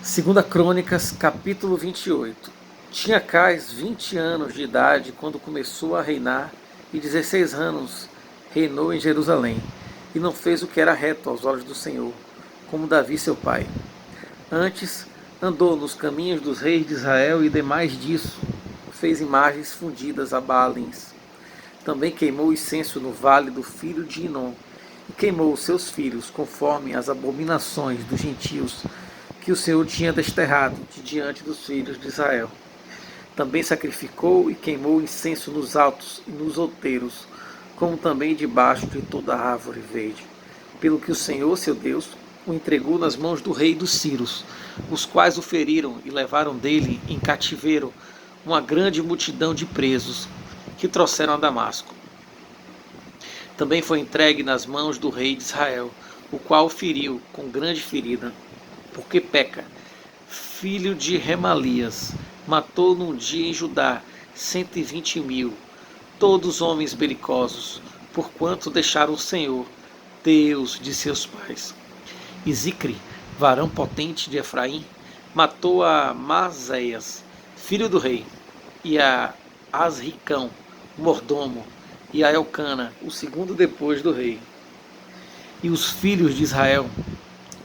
Segunda Crônicas, capítulo 28. Tinha Acais 20 anos de idade quando começou a reinar, e 16 anos reinou em Jerusalém, e não fez o que era reto aos olhos do Senhor, como Davi seu pai. Antes, andou nos caminhos dos reis de Israel, e demais disso, fez imagens fundidas a Baalins. Também queimou incenso no vale do filho de Inom, e queimou os seus filhos, conforme as abominações dos gentios que o Senhor tinha desterrado de diante dos filhos de Israel. Também sacrificou e queimou incenso nos altos e nos outeiros, como também debaixo de toda árvore verde. Pelo que o Senhor, seu Deus, o entregou nas mãos do rei dos Círios, os quais o feriram e levaram dele em cativeiro uma grande multidão de presos, que trouxeram a Damasco. Também foi entregue nas mãos do rei de Israel, o qual o feriu com grande ferida, porque Peca, filho de Remalias, matou num dia em Judá 120.000, todos homens belicosos, porquanto deixaram o Senhor, Deus de seus pais. E Zicre, varão potente de Efraim, matou a Maséias, filho do rei, e a Asricão, mordomo, e a Elcana, o segundo depois do rei. E os filhos de Israel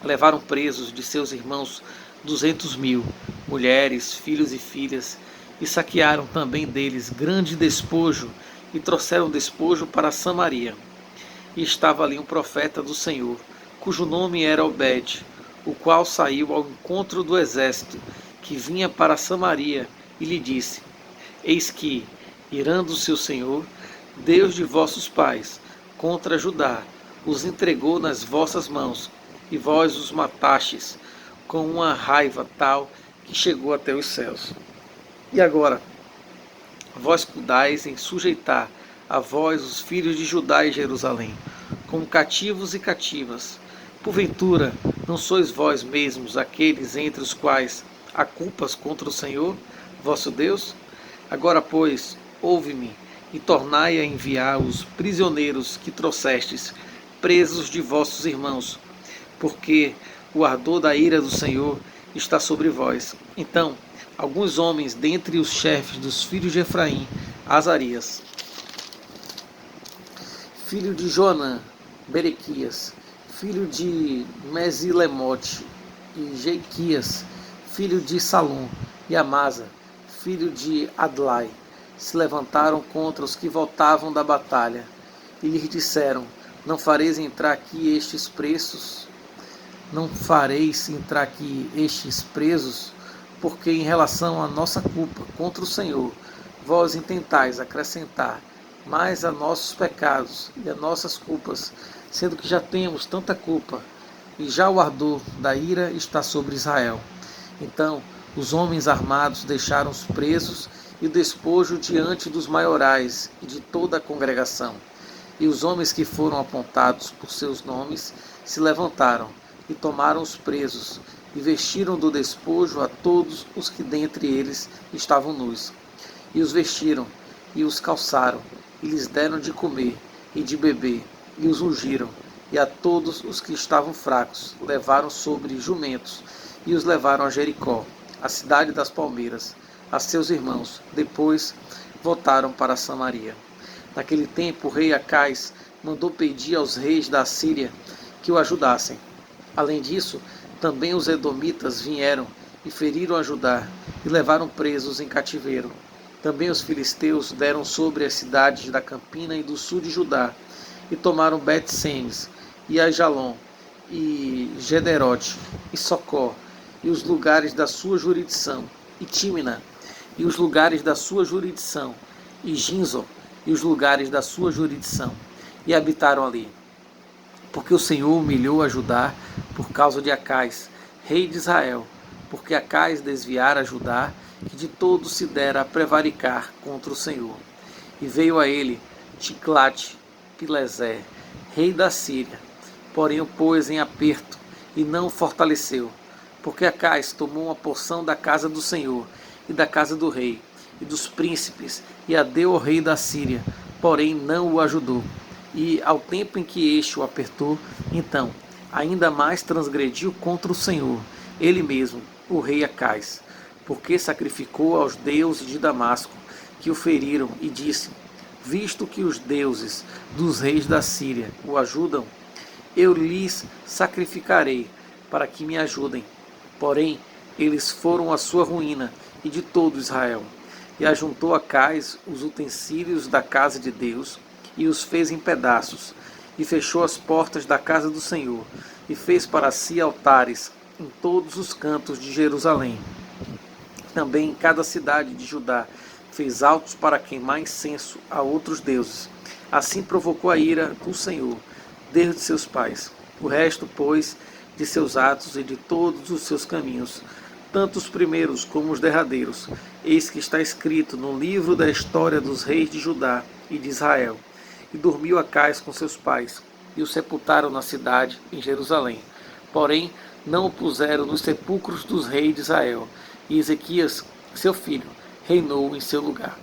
levaram presos de seus irmãos 200.000, mulheres, filhos e filhas, e saquearam também deles grande despojo, e trouxeram despojo para Samaria. E estava ali um profeta do Senhor, cujo nome era Obed, o qual saiu ao encontro do exército, que vinha para Samaria, e lhe disse: Eis que, irando o seu Senhor, Deus de vossos pais, contra Judá, os entregou nas vossas mãos, e vós os matastes com uma raiva tal que chegou até os céus. E agora, vós cuidais em sujeitar a vós os filhos de Judá e Jerusalém, como cativos e cativas. Porventura, não sois vós mesmos aqueles entre os quais há culpas contra o Senhor, vosso Deus? Agora, pois, ouve-me, e tornai a enviar os prisioneiros que trouxestes, presos de vossos irmãos, porque o ardor da ira do Senhor está sobre vós. Então, alguns homens dentre os chefes dos filhos de Efraim, Azarias, filho de Joanã, Berequias, filho de Mesilemote, e Jeiquias, filho de Salom, e Amasa, filho de Adlai, se levantaram contra os que voltavam da batalha, e lhes disseram: Não fareis entrar aqui estes presos, porque em relação à nossa culpa contra o Senhor, vós intentais acrescentar mais a nossos pecados e a nossas culpas, sendo que já temos tanta culpa, e já o ardor da ira está sobre Israel. Então os homens armados deixaram os presos e o despojo diante dos maiorais e de toda a congregação. E os homens que foram apontados por seus nomes se levantaram e tomaram os presos, e vestiram do despojo a todos os que dentre eles estavam nus. E os vestiram, e os calçaram, e lhes deram de comer e de beber, e os ungiram. E a todos os que estavam fracos levaram sobre jumentos, e os levaram a Jericó, a cidade das palmeiras, a seus irmãos. Depois voltaram para Samaria. Naquele tempo o rei Acais mandou pedir aos reis da Assíria que o ajudassem. Além disso, também os edomitas vieram e feriram a Judá, e levaram presos em cativeiro. Também os filisteus deram sobre as cidades da campina e do sul de Judá, e tomaram Bet-Semes, e Aijalon, e Gederote, e Socó, e os lugares da sua jurisdição, e Tímina, e os lugares da sua jurisdição, e Ginzo, e os lugares da sua jurisdição, e habitaram ali. Porque o Senhor humilhou a Judá por causa de Acais, rei de Israel, porque Acais desviara Judá, que de todo se dera a prevaricar contra o Senhor. E veio a ele Tiglat-Pileser, rei da Síria, porém o pôs em aperto e não o fortaleceu, porque Acais tomou uma porção da casa do Senhor e da casa do rei e dos príncipes, e a deu ao rei da Síria, porém não o ajudou. E ao tempo em que este o apertou, então ainda mais transgrediu contra o Senhor, ele mesmo, o rei Acais, porque sacrificou aos deuses de Damasco, que o feriram, e disse: visto que os deuses dos reis da Síria o ajudam, eu lhes sacrificarei para que me ajudem. Porém, eles foram a sua ruína e de todo Israel. E ajuntou Acais os utensílios da casa de Deus e os fez em pedaços, e fechou as portas da casa do Senhor, e fez para si altares em todos os cantos de Jerusalém. Também em cada cidade de Judá fez altos para queimar incenso a outros deuses. Assim provocou a ira do Senhor desde seus pais. O resto, pois, de seus atos e de todos os seus caminhos, tanto os primeiros como os derradeiros, eis que está escrito no livro da história dos reis de Judá e de Israel. E dormiu Acais com seus pais, e o sepultaram na cidade, em Jerusalém. Porém, não o puseram nos sepulcros dos reis de Israel. E Ezequias, seu filho, reinou em seu lugar.